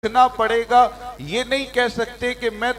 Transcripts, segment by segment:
देखना पड़ेगा। ये नहीं कह सकते कि मैं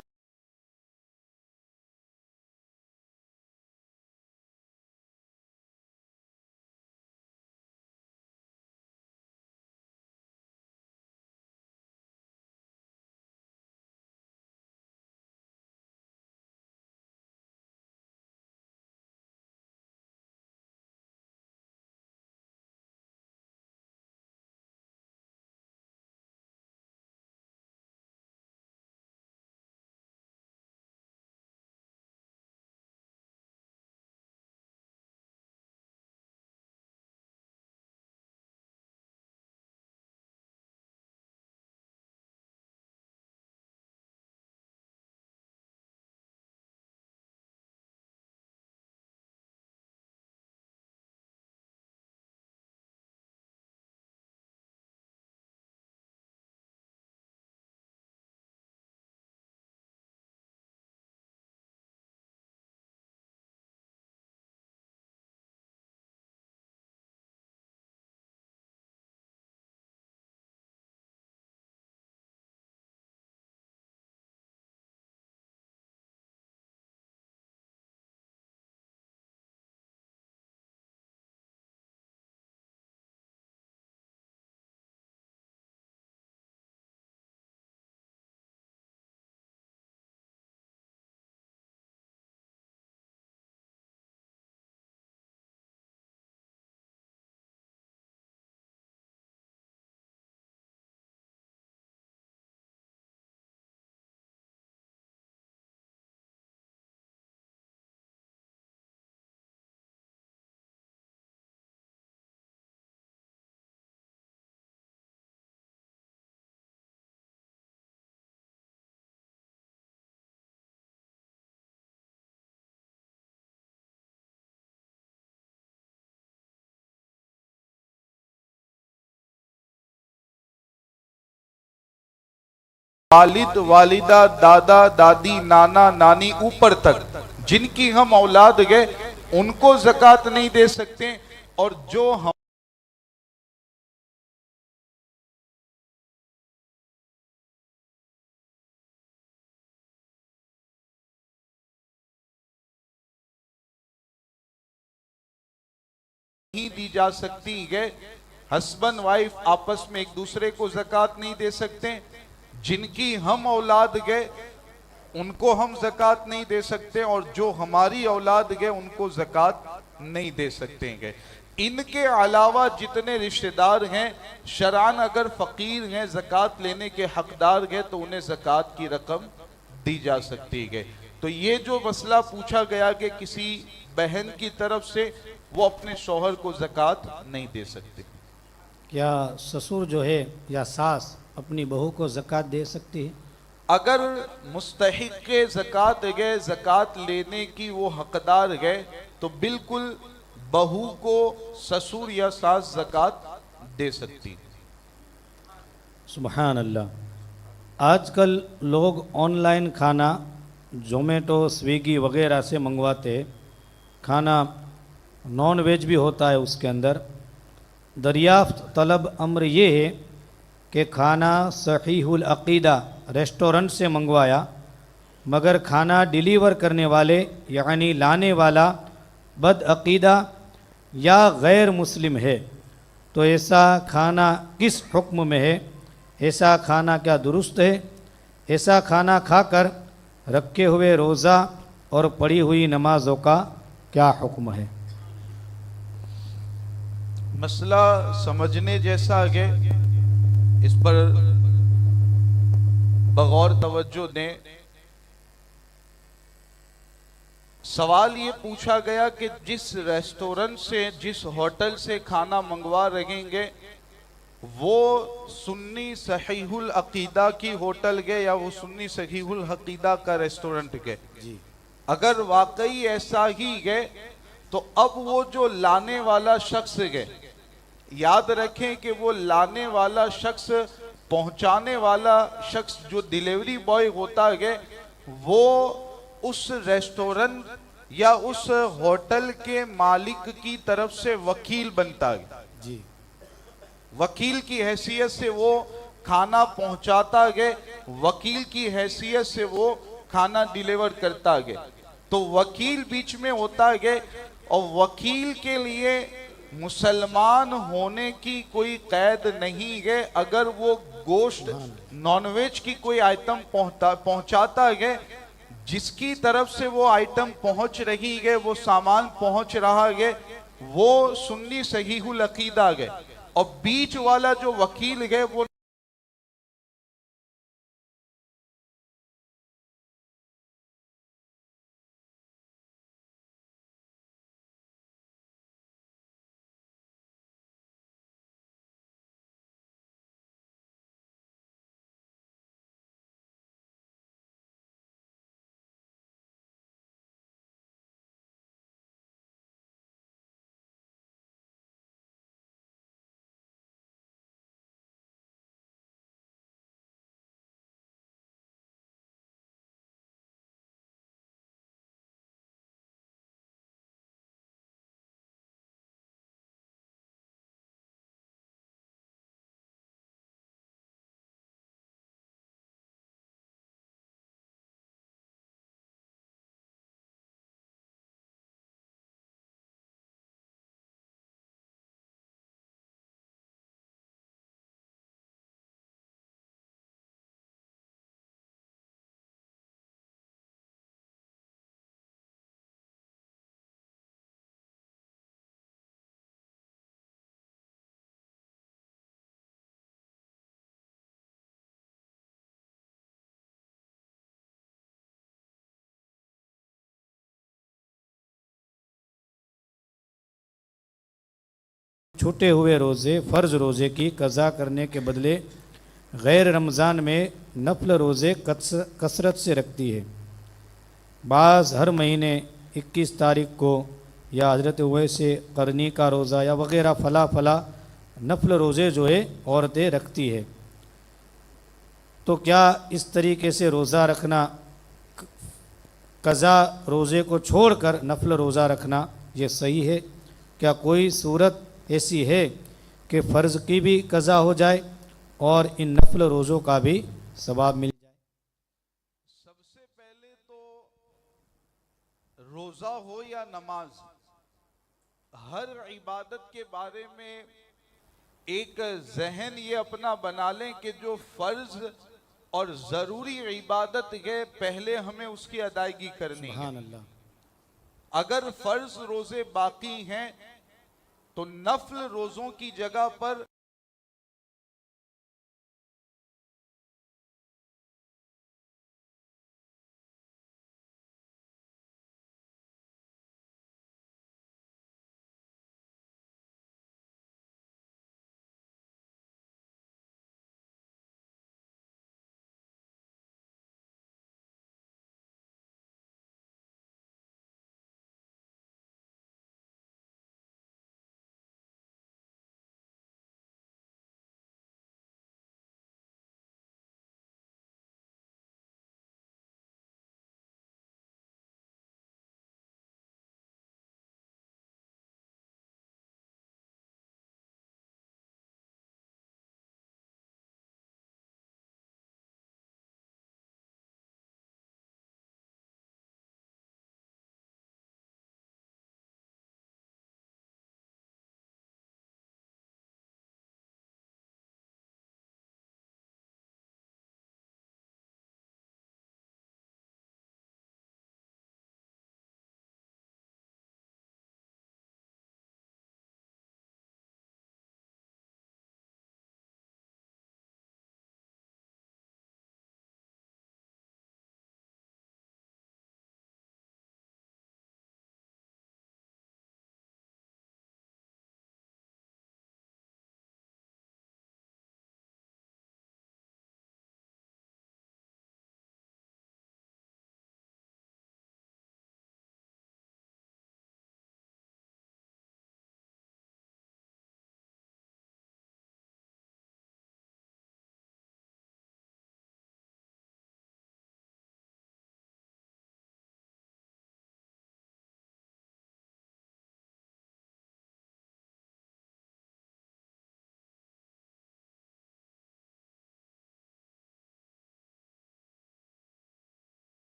वालिद वालिदा दादा दादी नाना नानी ऊपर तक जिनकी हम औलाद गए उनको ज़कात नहीं दे सकते। और जो हम नहीं दी जा सकती है, हस्बैंड वाइफ आपस में एक दूसरे को ज़कात नहीं दे सकते। जिनकी हम औलाद गए उनको हम ज़कात नहीं दे सकते और जो हमारी औलाद गए उनको ज़कात नहीं दे सकते हैं। इनके अलावा जितने रिश्तेदार हैं शरान अगर फ़कीर हैं, ज़कात लेने के हकदार हैं, तो उन्हें ज़कात की रकम दी जा सकती है। तो ये जो मसला पूछा गया कि किसी बहन की तरफ से वो अपने शौहर को ज़कात नहीं दे सकते, क्या ससुर जो है या सास अपनी बहू को ज़कात दे सकती है? अगर मुस्तहिक ज़कात गए, ज़कात लेने की वो हकदार गए, तो बिल्कुल बहू को ससुर या सास ज़कात दे सकती। सुबहान अल्लाह। आजकल लोग ऑनलाइन खाना जोमेटो स्विगी वगैरह से मंगवाते हैं। खाना नॉन वेज भी होता है उसके अंदर। दरियाफ्त तलब अम्र ये है कि खाना सहीहुल अक़ीदा रेस्टोरेंट से मंगवाया, मगर खाना डिलीवर करने वाले यानी लाने वाला बदअक़ीदा या गैर मुस्लिम है, तो ऐसा खाना किस हुक्म में है? ऐसा खाना क्या दुरुस्त है? ऐसा खाना खाकर रखे हुए रोज़ा और पढ़ी हुई नमाज़ों का क्या हुक्म है? मसला समझने जैसा है, इस पर बगौर तवज्जो दें। सवाल ये पूछा गया कि जिस रेस्टोरेंट से, जिस होटल से खाना मंगवा रहेंगे वो सुन्नी सहीहुल अकीदा की होटल गए या वो सुन्नी सहीहुल अकीदा का रेस्टोरेंट गए। अगर वाकई ऐसा ही गए तो अब वो जो लाने वाला शख्स गए, याद रखें कि वो लाने वाला शख्स, पहुंचाने वाला शख्स, जो डिलीवरी बॉय होता है, वो उस रेस्टोरेंट या उस होटल के मालिक की तरफ से वकील बनता है। जी, वकील की हैसियत से वो खाना पहुंचाता गया, वकील की हैसियत से वो खाना डिलीवर करता गया। तो वकील बीच में होता गया, और वकील के लिए मुसलमान होने की कोई कैद नहीं है। अगर वो गोश्त नॉनवेज की कोई आइटम पहुंचाता है, जिसकी तरफ से वो आइटम पहुंच रही है, वो सामान पहुंच रहा है, वो सुन्नी सहीहुल अकीदा है, और बीच वाला जो वकील है वो छूटे हुए रोज़े फ़र्ज़ रोज़े की कज़ा करने के बदले गैर रमज़ान में नफल रोज़े कसरत से रखती है। बाज़ हर महीने 21 तारीख को या हज़रत उवैसे करनी का रोज़ा या वग़ैरह फ़ला फ़ला नफल रोज़े जो है औरतें रखती है। तो क्या इस तरीके से रोज़ा रखना, कज़ा रोज़े को छोड़कर नफल रोज़ा रखना, ये सही है? क्या कोई सूरत ऐसी है कि फ़र्ज़ की भी कज़ा हो जाए और इन नफल रोज़ों का भी सवाब मिल जाए? सबसे पहले तो रोजा हो या नमाज, हर इबादत के बारे में एक जहन ये अपना बना लें कि जो फर्ज और जरूरी इबादत है, पहले हमें उसकी अदायगी करनी है। सुभान अल्लाह। अगर फर्ज रोजे बाकी हैं, तो नफल रोजों की जगह पर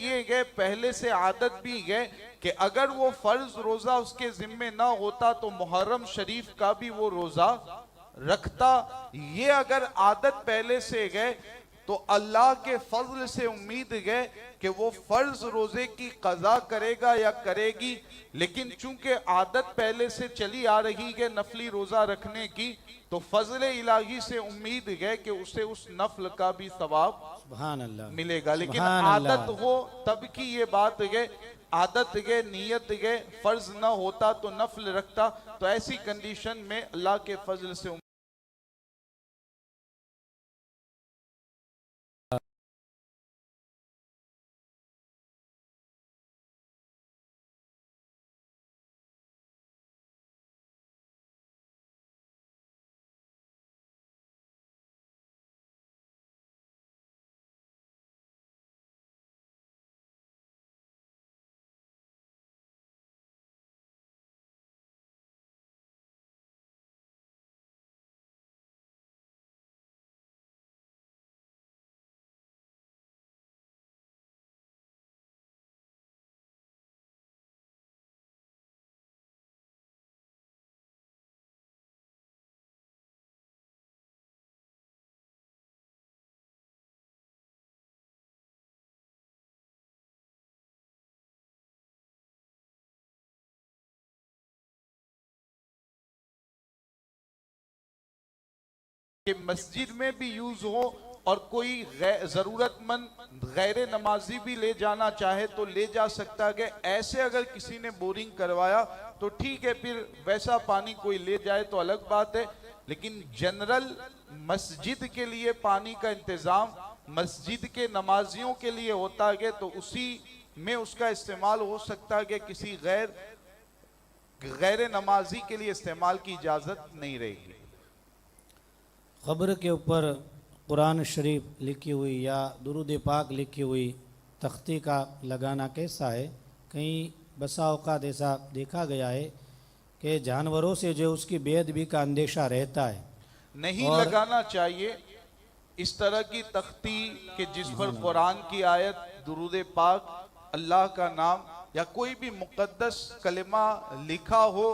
लिए गए पहले से आदत भी है कि अगर वो फर्ज रोजा उसके जिम्मे ना होता तो मुहर्रम शरीफ का भी वो रोजा रखता। ये अगर आदत पहले से गए तो अल्लाह के फजल से उम्मीद है कि वो फर्ज रोजे की कज़ा करेगा या करेगी, लेकिन चूंकि आदत पहले से चली आ रही है नफली रोजा रखने की, तो फजल इलाही से उम्मीद है कि उसे उस नफल का भी सवाब सुभान अल्लाह मिलेगा। लेकिन सुभान आदत अल्लाह। हो तब की ये बात है, आदत है, नियत है, फर्ज ना होता तो नफल रखता। तो ऐसी कंडीशन में अल्लाह के फजल से कि मस्जिद में भी यूज हो और कोई जरूरतमंद गैर नमाजी भी ले जाना चाहे तो ले जा सकता है। ऐसे अगर किसी ने बोरिंग करवाया तो ठीक है, फिर वैसा पानी कोई ले जाए तो अलग बात है। लेकिन जनरल मस्जिद के लिए पानी का इंतजाम मस्जिद के नमाजियों के लिए होता है, तो उसी में उसका इस्तेमाल हो सकता है कि किसी गैर नमाजी के लिए इस्तेमाल की इजाजत नहीं रहेगी। क़ब्र के ऊपर कुरान शरीफ लिखी हुई या दुरूद पाक लिखी हुई तख्ती का लगाना कैसा है? कहीं बसा औकात ऐसा देखा गया है कि जानवरों से जो उसकी बेअदबी का अंदेशा रहता है, नहीं और लगाना चाहिए इस तरह की तख्ती कि जिस पर कुरान की आयत, दुरूद पाक, अल्लाह का नाम या कोई भी मुकद्दस कलिमा लिखा हो,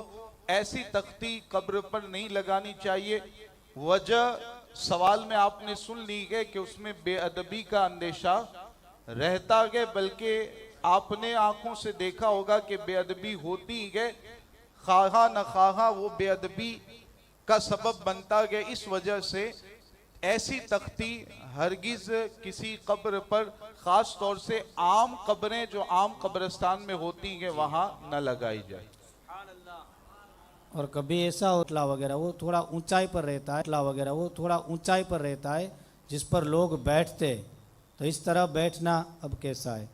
ऐसी तख्ती कब्र पर नहीं लगानी चाहिए। वजह सवाल में आपने सुन ली है कि उसमें बेअदबी का अंदेशा रहता है, बल्कि आपने आंखों से देखा होगा कि बेअदबी होती है, खाहा न खाहा वो बेअदबी का सबब बनता है। इस वजह से ऐसी तख्ती हरगिज किसी कब्र पर, खास तौर से आम कब्रें जो आम कब्रिस्तान में होती हैं, वहां न लगाई जाए। और कभी ऐसा होटला वगैरह वो थोड़ा ऊंचाई पर रहता है, होटला वगैरह वो थोड़ा ऊंचाई पर रहता है जिस पर लोग बैठते, तो इस तरह बैठना अब कैसा है?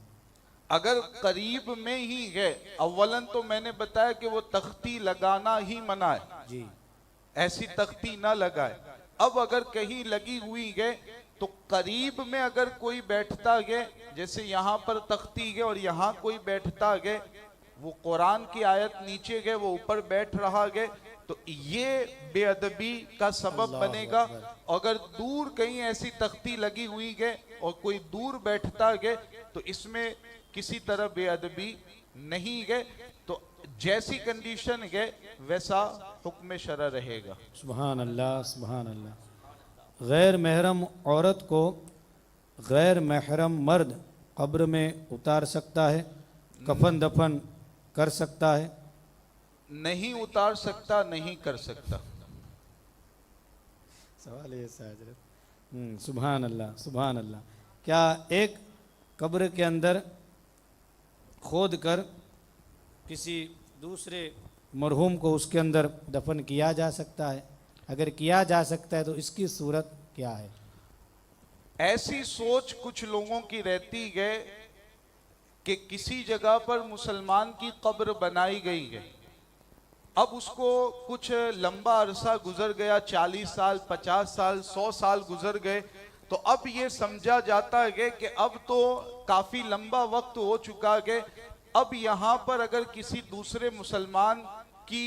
अगर करीब में ही है, अव्वलन तो मैंने बताया कि वो तख्ती लगाना ही मना है जी, ऐसी तख्ती ना लगाए। अब अगर कहीं लगी हुई है तो करीब में अगर कोई बैठता है, जैसे यहाँ पर तख्ती है और यहाँ कोई बैठता है, वो कुरान की आयत नीचे गए, वो ऊपर बैठ रहा है, तो ये बेअदबी का सबब बनेगा। अगर दूर कहीं ऐसी तख्ती लगी हुई है और कोई दूर बैठता है तो इसमें किसी तरह बेअदबी नहीं है। तो जैसी कंडीशन है वैसा हुक्म शरअ रहेगा। सुभान अल्लाह सुभान अल्लाह। गैर महरम औरत को गैर महरम मर्द कब्र में उतार सकता है, कफन दफन कर सकता है? नहीं उतार सकता, नहीं कर सकता। सवाल ऐसा हजरत। सुभान अल्लाह सुभान अल्लाह। क्या एक कब्र के अंदर खोद कर किसी दूसरे मरहूम को उसके अंदर दफन किया जा सकता है? अगर किया जा सकता है तो इसकी सूरत क्या है? ऐसी सोच कुछ लोगों की रहती है कि किसी जगह पर मुसलमान की कब्र बनाई गई है, अब उसको कुछ लंबा अरसा गुजर गया, 40 साल 50 साल 100 साल गुजर गए, तो अब ये समझा जाता है कि अब तो काफी लंबा वक्त हो चुका है, अब यहाँ पर अगर किसी दूसरे मुसलमान की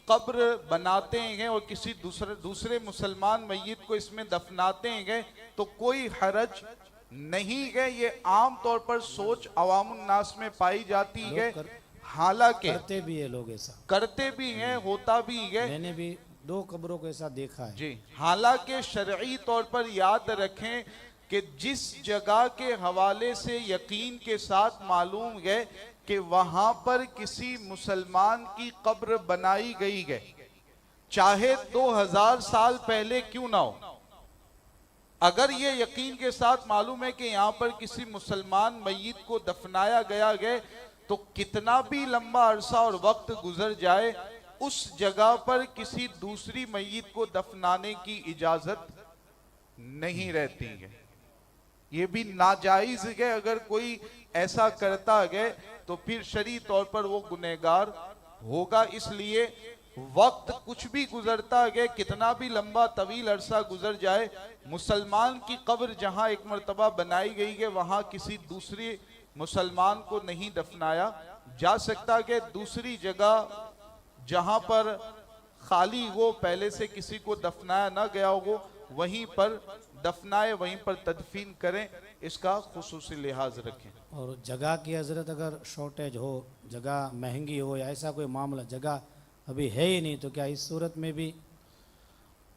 कब्र बनाते हैं और किसी दूसरे मुसलमान मैयत को इसमें दफनाते हैं तो कोई हरज नहीं गए, ये आम तौर पर सोच अवामुन नास में पाई जाती लोग है। कर- हालांकि करते भी है लोग ऐसा। करते भी हैं, होता भी है मैंने भी 2 कब्रों को ऐसा देखा है। जी। हालांकि शरई तौर पर याद रखें कि जिस जगह के हवाले से यकीन के साथ मालूम है कि वहां पर किसी मुसलमान की कब्र बनाई गई है, चाहे 2000 साल पहले क्यों ना हो, अगर ये यकीन के साथ मालूम है कि यहाँ पर किसी मुसलमान मय्यत को दफनाया गया है, तो कितना भी लंबा अरसा और वक्त गुजर जाए, उस जगह पर किसी दूसरी मय्यत को दफनाने की इजाजत नहीं रहती है। ये भी नाजायज है। अगर कोई ऐसा करता है तो फिर शरई तौर पर वो गुनहगार होगा। इसलिए वक्त कुछ भी गुजरता है, कितना भी लंबा तवील अरसा गुजर जाए, मुसलमान की कब्र जहां एक मर्तबा बनाई गई है वहां किसी दूसरे मुसलमान को नहीं दफनाया जा सकता। कि दूसरी जगह जहां पर खाली हो, पहले से किसी को दफनाया ना गया हो, वहीं पर दफनाए, वहीं पर तदफीन करें, इसका खुसूसी लिहाज रखें। और जगह की हजरत अगर शॉर्टेज हो, जगह महंगी हो या ऐसा कोई मामला, जगह अभी है ही नहीं, तो क्या इस सूरत में भी?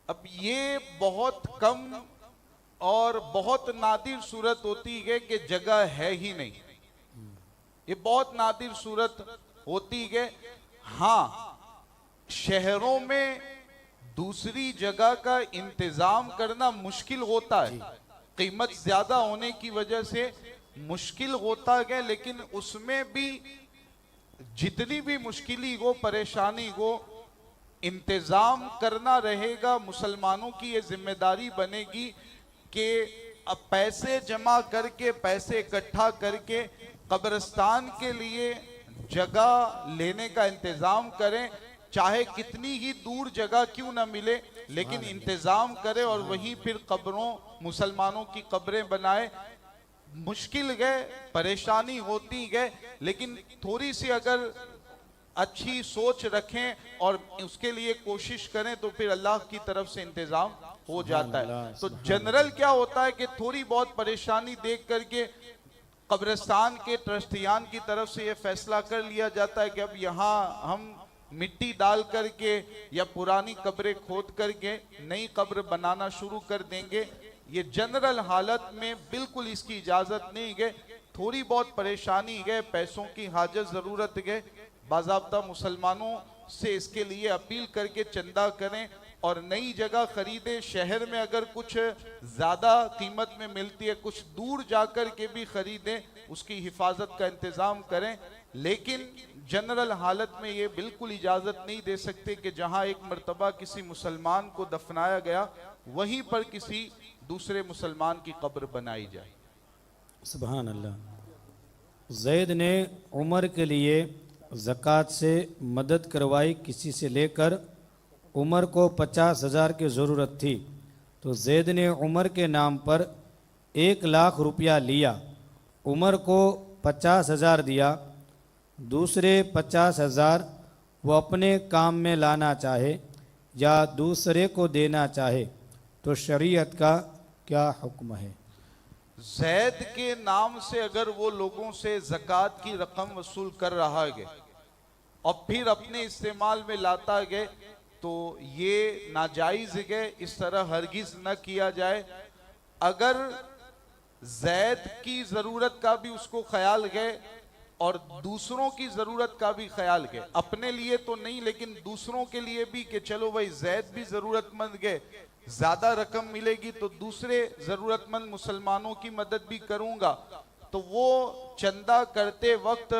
अब ये बहुत कम और बहुत नादिर सूरत होती है कि जगह है ही नहीं, ये बहुत नादिर सूरत होती है। हाँ, शहरों में दूसरी जगह का इंतजाम करना मुश्किल होता है, कीमत ज्यादा होने की वजह से मुश्किल होता है, लेकिन उसमें भी जितनी भी मुश्किली हो, परेशानी हो, इंतजाम करना रहेगा। मुसलमानों की ये जिम्मेदारी बनेगी कि अब पैसे जमा करके, पैसे इकट्ठा करके कब्रिस्तान के लिए जगह लेने का इंतजाम करें, चाहे कितनी ही दूर जगह क्यों ना मिले, लेकिन इंतजाम करें और वहीं फिर कब्रों, मुसलमानों की कब्रें बनाए। मुश्किल है, परेशानी होती है, लेकिन थोड़ी सी अगर अच्छी सोच रखें और उसके लिए कोशिश करें तो फिर अल्लाह की तरफ से इंतजाम हो जाता है। तो जनरल क्या होता है कि थोड़ी बहुत परेशानी देख करके कब्रिस्तान के ट्रस्टियान की तरफ से ये फैसला कर लिया जाता है कि अब यहाँ हम मिट्टी डाल करके या पुरानी कब्रें खोद करके नई कब्र बनाना शुरू कर देंगे। ये जनरल हालत में बिल्कुल इसकी इजाजत नहीं है। थोड़ी बहुत परेशानी है, पैसों की हाजत जरूरत है, बाज़ाब्ता मुसलमानों से इसके लिए अपील करके चंदा करें और नई जगह खरीदें। शहर में अगर कुछ ज्यादा कीमत में मिलती है, कुछ दूर जाकर के भी खरीदें, उसकी हिफाजत का इंतजाम करें। लेकिन जनरल हालत में ये बिल्कुल इजाजत नहीं दे सकते कि जहां एक मर्तबा किसी मुसलमान को दफनाया गया वहीं पर किसी दूसरे मुसलमान की कब्र बनाई जाए। सुभान अल्लाह। जैद ने उमर के लिए ज़कात से मदद करवाई, किसी से लेकर उमर को 50,000 की ज़रूरत थी, तो जैद ने उमर के नाम पर 1 लाख रुपया लिया, उमर को 50,000 दिया, दूसरे 50,000 वो अपने काम में लाना चाहे या दूसरे को देना चाहे तो शरीयत का क्या हुक्म है? जैद के नाम से अगर वो लोगों से ज़कात की रकम वसूल कर रहा है और फिर अपने इस्तेमाल में लाता है तो ये नाजायज है, इस तरह हरगिज न किया जाए। अगर जैद की ज़रूरत का भी उसको ख्याल है और दूसरों की ज़रूरत का भी ख्याल है, अपने लिए तो नहीं लेकिन दूसरों के लिए भी, कि चलो भाई जैद भी ज़रूरतमंद है, ज्यादा रकम मिलेगी तो दूसरे जरूरतमंद मुसलमानों की मदद भी करूंगा, तो वो चंदा करते वक्त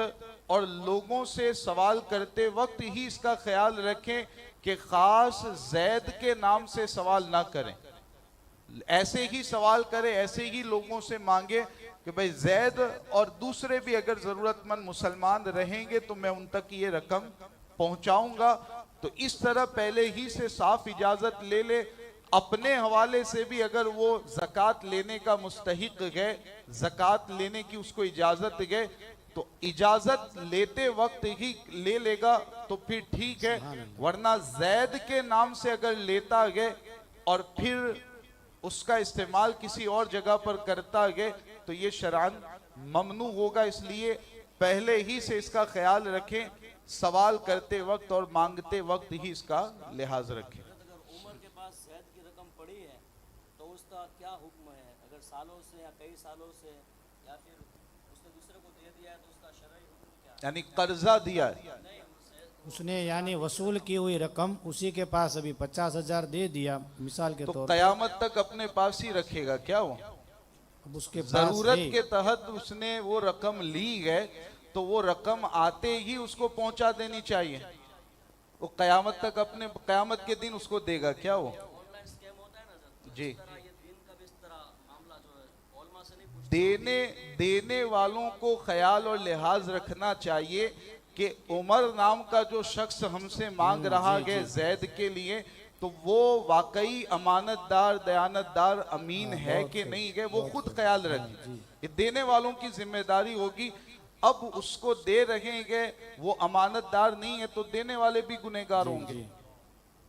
और लोगों से सवाल करते वक्त ही इसका ख्याल रखें कि खास जैद के नाम से सवाल ना करें। ऐसे ही सवाल करें, ऐसे ही लोगों से मांगे कि भाई जैद और दूसरे भी अगर जरूरतमंद मुसलमान रहेंगे तो मैं उन तक ये रकम पहुंचाऊंगा। तो इस तरह पहले ही से साफ इजाजत ले ले। अपने हवाले से भी अगर वो ज़कात लेने का मुस्तहिक है, ज़कात लेने की उसको इजाज़त है, तो इजाज़त लेते वक्त ही ले लेगा तो फिर ठीक है, वरना जैद के नाम से अगर लेता है और फिर उसका इस्तेमाल किसी और जगह पर करता है तो ये शरान ममनू होगा। इसलिए पहले ही से इसका ख्याल रखें, सवाल करते वक्त और मांगते वक्त ही इसका लिहाज रखें। अगर उमर के पास जैद की रकम पड़ी है तो उसका क्या हुक्म है? अगर सालों से या कई सालों से या फिर उसने दूसरे को दे दिया है तो उसका शरई हुक्म क्या है? यानी कर्जा दिया है, उसने यानी वसूल की हुई रकम उसी के पास अभी 50,000 दे दिया मिसाल के तो तौर पर, कयामत तक अपने पास ही रखेगा क्या वो? अब उसके पास जरूरत है। के तहत उसने वो रकम ली है तो वो रकम आते ही उसको पहुंचा देनी चाहिए। वो कयामत तक अपने कयामत के दिन उसको देगा क्या वो? ऑनलाइन स्कैम होता है ना सर, जी, इस तरह ये दिन का भी इस तरह मामला जो है ओलमा से नहीं पूछते। देने वालों को ख्याल और लिहाज रखना चाहिए कि उमर नाम का जो शख्स हमसे मांग रहा है जैद के लिए, तो वो वाकई अमानतदार, दयानतदार, अमीन है कि नहीं है, वो खुद ख्याल रखे। ये देने वालों की जिम्मेदारी होगी। अब उसको दे रहे हैं, वो अमानतदार नहीं है तो देने वाले भी गुनहगार होंगे,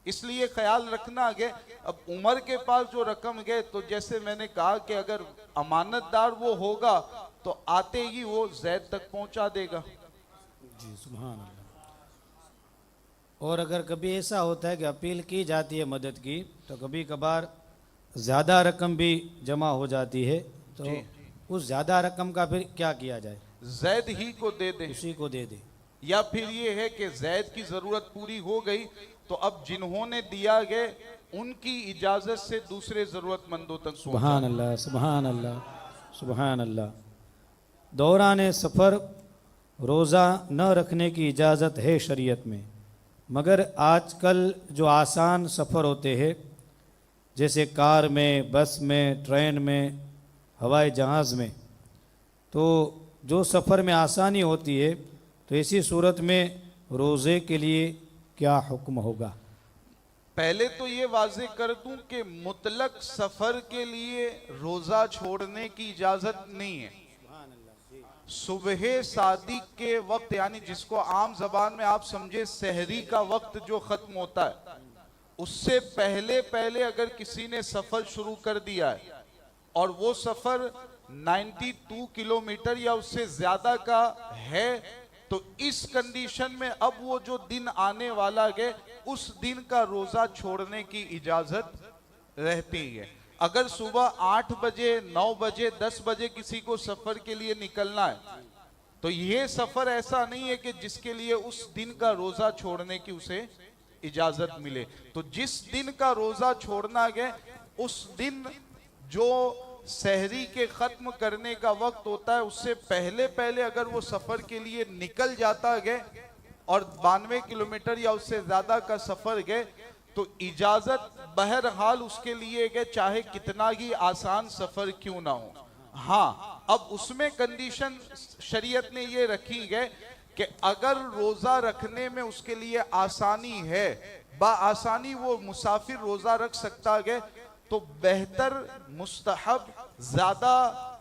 इसलिए ख्याल रखना है। अब उमर के पास जो रकम है तो जैसे मैंने कहा कि अगर अमानतदार वो होगा तो आते ही वो जैद तक पहुंचा देगा। जी सुभान अल्लाह। और अगर कभी ऐसा होता है कि अपील की जाती है मदद की, तो कभी कभार ज़्यादा रकम भी जमा हो जाती है, तो जी। उस ज़्यादा रकम का फिर क्या किया जाए? जैद ही को दे दे, उसी को दे दे। या फिर ये है कि जैद की जरूरत पूरी हो गई तो अब जिन्होंने दिया गया उनकी इजाजत से दूसरे जरूरतमंदों तक सुभान अल्लाह, सुभान अल्लाह, सुभान अल्लाह। दौरान सफ़र रोज़ा न रखने की इजाज़त है शरीयत में, मगर आजकल जो आसान सफ़र होते हैं जैसे कार में, बस में, ट्रेन में, हवाई जहाज़ में, तो जो सफ़र में आसानी होती है तो ऐसी सूरत में रोज़े के लिए क्या हुक्म होगा? पहले तो ये वाजे कर दूं कि मुतलक सफर के लिए रोजा छोड़ने की इजाजत नहीं है। सुबह सादिक के वक्त, यानी जिसको आम जबान में आप समझे सहरी का वक्त जो खत्म होता है, उससे पहले पहले अगर किसी ने सफर शुरू कर दिया है और वो सफर 92 किलोमीटर या उससे ज्यादा का है, तो इस कंडीशन में अब वो जो दिन आने वाला है उस दिन का रोजा छोड़ने की इजाजत रहती है। अगर सुबह 8 बजे, 9 बजे, 10 बजे किसी को सफर के लिए निकलना है तो ये सफर ऐसा नहीं है कि जिसके लिए उस दिन का रोजा छोड़ने की उसे इजाजत मिले। तो जिस दिन का रोजा छोड़ना है उस दिन जो सहरी के खत्म करने का वक्त होता है उससे पहले पहले अगर वो सफर के लिए निकल जाता है और 92 किलोमीटर या उससे ज्यादा का सफर है तो इजाजत बहरहाल उसके लिए है, चाहे कितना ही आसान सफर क्यों ना हो। हाँ, अब उसमें कंडीशन शरीयत ने ये रखी है कि अगर रोजा रखने में उसके लिए आसानी है, आसानी वो मुसाफिर रोजा रख सकता है, तो बेहतर, मुस्तहब, ज्यादा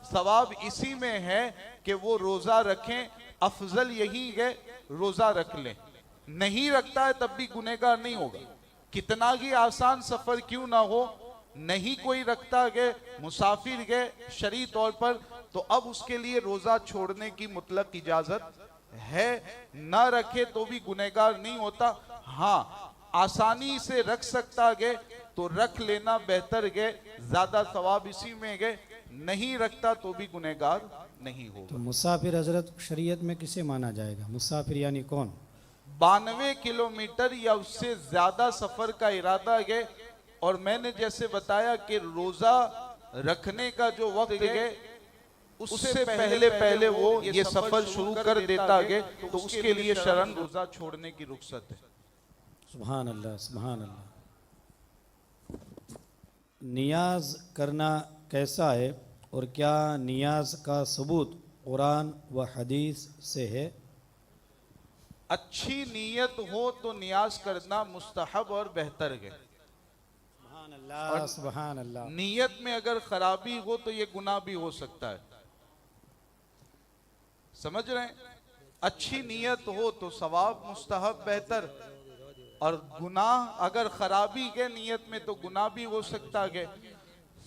सवाब इसी में है कि वो रोजा रखें। अफजल यही है रोजा रख लें। नहीं रखता है तब भी गुनहगार नहीं होगा, कितना ही आसान सफर क्यों ना हो। नहीं कोई रखता है, मुसाफिर है शरई तौर पर, तो अब उसके लिए रोजा छोड़ने की मुतलक इजाजत है। ना रखे तो भी गुनहगार नहीं होता। हाँ, आसानी से रख सकता है तो रख लेना बेहतर है, ज्यादा सवाब इसी में है। नहीं रखता तो भी गुनहगार नहीं होगा। तो मुसाफिर हजरत शरीयत में किसे माना जाएगा? मुसाफिर यानी कौन? 92 किलोमीटर या उससे ज्यादा सफर का इरादा है, और मैंने जैसे बताया कि रोजा रखने का जो वक्त है उससे पहले पहले वो ये सफर शुरू कर देता है, तो उसके लिए शरण रोजा छोड़ने की रुख्सत है। सुभान अल्लाह, सुभान अल्लाह। नियाज करना कैसा है और क्या नियाज का सबूत कुरान व हदीस से है? अच्छी नीयत हो तो नियाज करना मुस्तहब और बेहतर है। सुभान अल्लाह, सुभान अल्लाह। नीयत में अगर खराबी हो तो ये गुनाह भी हो सकता है। समझ रहे हैं? अच्छी नीयत हो तो सवाब, मुस्तहब, बेहतर, और गुनाह अगर खराबी है नीयत में तो गुनाह भी हो सकता है।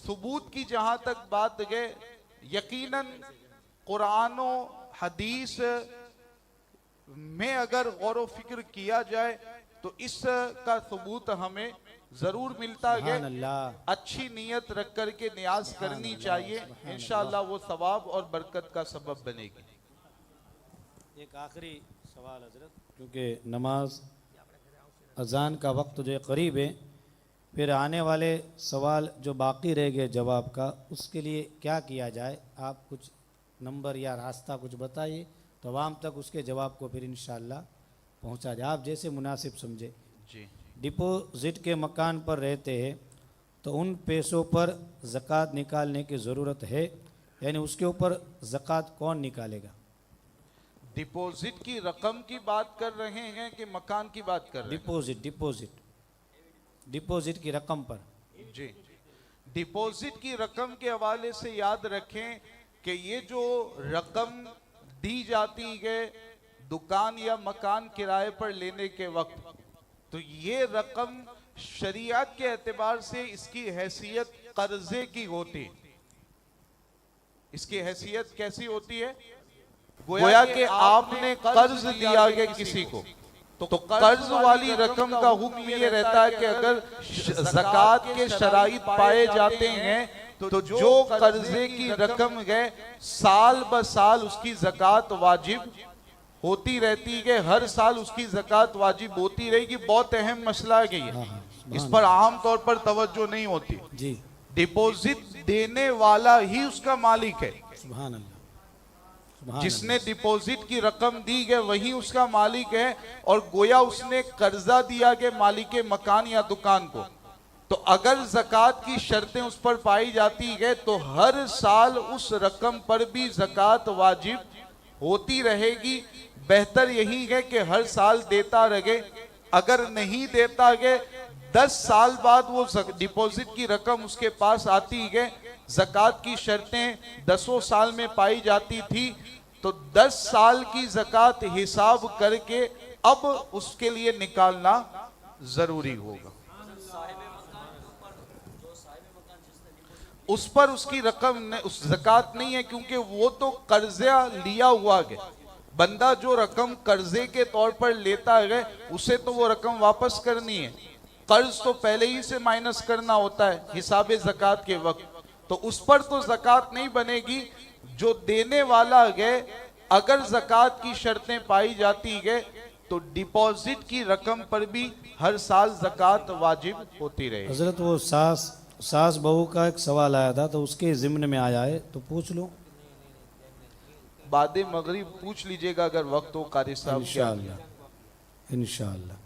सबूत की जहां तक बात गए, यकीनन कुरान और हदीस में अगर गौर व फिक्र किया जाए तो इसका सबूत हमें जरूर मिलता है। सुभान अल्लाह। अच्छी नीयत रख कर के न्याज करनी चाहिए, इंशाअल्लाह वो सवाब और बरकत का सबब बनेगी। एक आखिरी सवाल हजरत, क्योंकि नमाज अजान का वक्त जो है करीब है, फिर आने वाले सवाल जो बाकी रह गए जवाब का, उसके लिए क्या किया जाए? आप कुछ नंबर या रास्ता कुछ बताइए तो आवाम तक उसके जवाब को फिर इंशाअल्लाह पहुंचा जाए, आप जैसे मुनासिब समझे। जी, डिपॉजिट के मकान पर रहते हैं तो उन पैसों पर ज़कात निकालने की ज़रूरत है, यानी उसके ऊपर ज़कात कौन निकालेगा? डिपॉजिट की रकम की बात कर रहे हैं कि मकान की बात कर रहे डिपॉजिट की रकम पर। हैं? जी, डिपॉजिट की रकम के हवाले से याद रखें कि ये जो रकम दी जाती है दुकान या मकान किराए पर लेने के वक्त, तो ये रकम शरीयत के एतबार से इसकी हैसियत कर्जे की होती। इसकी हैसियत कैसी होती है? गोया कि आपने कर्ज दिया है किसी को, तो कर्ज वाली रकम का हुक्म ये रहता है कि अगर ज़कात के शराइत पाए जाते हैं तो जो कर्जे की रकम है साल ब साल उसकी ज़कात वाजिब होती रहती है, हर साल उसकी ज़कात वाजिब होती रहेगी। बहुत अहम मसला है ये, इस पर आम तौर पर तवज्जो नहीं होती जी। डिपॉजिट देने वाला ही उसका मालिक है। सुभान अल्लाह। सुभान जिसने डिपॉजिट की रकम दी है वही उसका मालिक है, और गोया उसने कर्जा दिया गया मालिक मकान या दुकान को, तो अगर ज़कात की शर्तें उस पर पाई जाती है तो हर साल उस रकम पर भी ज़कात वाजिब होती रहेगी। बेहतर यही है कि हर साल देता रहे, अगर नहीं देता है 10 साल बाद वो डिपॉजिट की रकम उसके पास आती है, ज़कात की शर्तें 10 साल में पाई जाती थी, तो 10 साल की ज़कात हिसाब करके अब उसके लिए निकालना जरूरी होगा। उस पर उसकी रकम उस ज़कात नहीं है, क्योंकि वो तो कर्जा लिया हुआ है। बंदा जो रकम कर्जे के तौर पर लेता है उसे तो वो रकम वापस करनी है, कर्ज तो पहले ही से माइनस करना होता है हिसाब ज़कात के वक्त, तो उस पर तो ज़कात नहीं बनेगी। जो देने वाला है अगर ज़कात की शर्तें पाई जाती है तो डिपॉजिट की रकम पर भी हर साल ज़कात वाजिब होती रहे। हजरत, वो सास बहू का एक सवाल आया था तो उसके ज़िम्न में आया है, तो पूछ लो। बाद मगरिब पूछ लीजिएगा अगर वक्त हो कारी साहब। इंशाअल्लाह।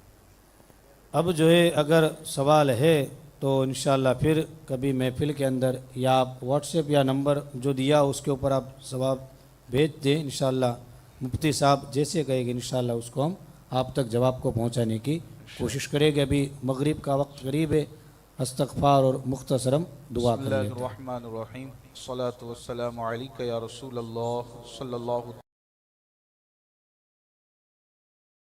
अब जो है अगर सवाल है तो इंशाअल्लाह फिर कभी महफिल के अंदर या आप व्हाट्सएप या नंबर जो दिया उसके ऊपर आप जवाब भेज दें, इंशाअल्लाह मुफ्ती साहब जैसे कहेंगे इंशाअल्लाह उसको हम आप तक जवाब को पहुंचाने की कोशिश करेंगे। अभी मगरिब का वक्त करीब है, इस्तग़फ़ार और मुख्तसरम दुआ करें। बिस्मिल्लाहिर्रहमानिर्रहीम, सल्लल्लाहु अलैहि वसल्लम या रसूल अल्लाह सल्लल्लाहु